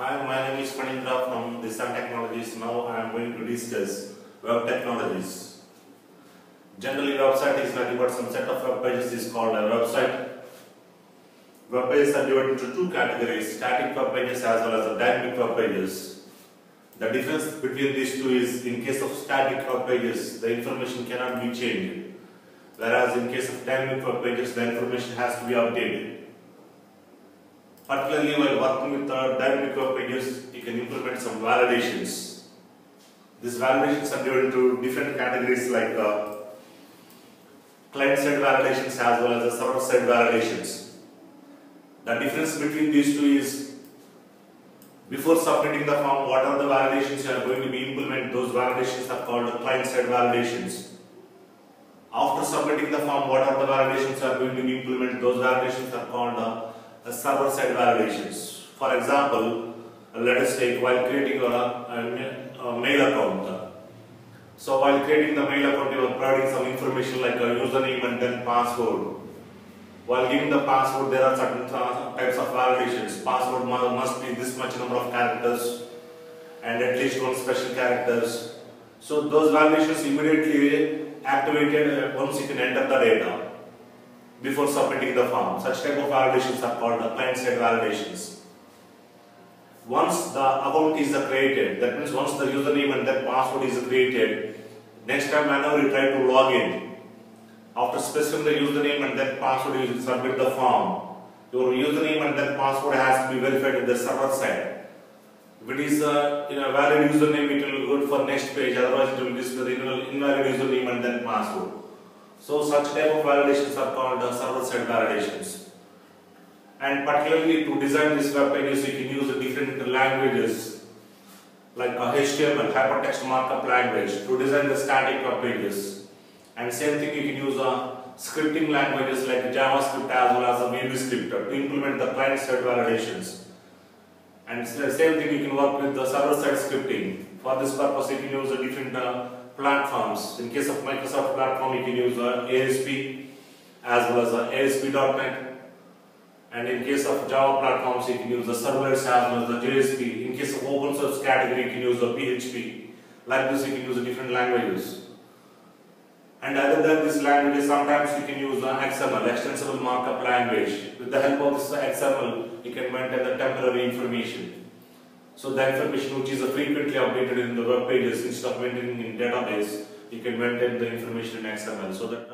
Hi, my name is Panindra from Sun Technologies. Now I am going to discuss web technologies. Generally, website is nothing but some set of web pages is called a website. Web pages are divided into two categories: static web pages as well as the dynamic web pages. The difference between these two is, in case of static web pages, the information cannot be changed, whereas in case of dynamic web pages, the information has to be updated. Particularly while working with dynamic web pages, you can implement some validations. These validations are divided into different categories like client-side validations as well as the server-side validations. The difference between these two is, before submitting the form, what are the validations you are going to be implement? Those validations are called client-side validations. After submitting the form, what are the validations you are going to be implement? Those validations are called server-side validations. For example, let us take while creating a mail account. So while creating the mail account, you are providing some information like a username and then password. While giving the password, there are certain types of validations. Password must be this much number of characters and at least one special characters. So those validations immediately activated once you can enter the data before submitting the form. Such type of validations are called client-side validations. Once the account is created, that means once the username and that password is created, next time whenever you try to log in, after specifying the username and that password, you submit the form. Your username and that password has to be verified at the server side. If it is a valid username, it will go for next page, otherwise it will display the invalid username and then password. So such type of validations are called server-side validations. And particularly to design these web pages, you can use different languages like HTML, hypertext markup language, to design the static web pages. And same thing, you can use scripting languages like JavaScript as well as VBScript to implement the client-side validations. And the same thing, you can work with the server-side scripting. For this purpose, you can use different platforms. In case of Microsoft platform, you can use ASP as well as ASP.NET. And in case of Java platforms, you can use the servlets as well as the JSP. In case of open source category, you can use the PHP. Like this, you can use different languages. And other than these languages, sometimes you can use XML, extensible markup language. With the help of this XML, you can maintain the temporary information. So the information which is frequently updated in the web pages, instead of maintaining in database, you can maintain the information in XML. So that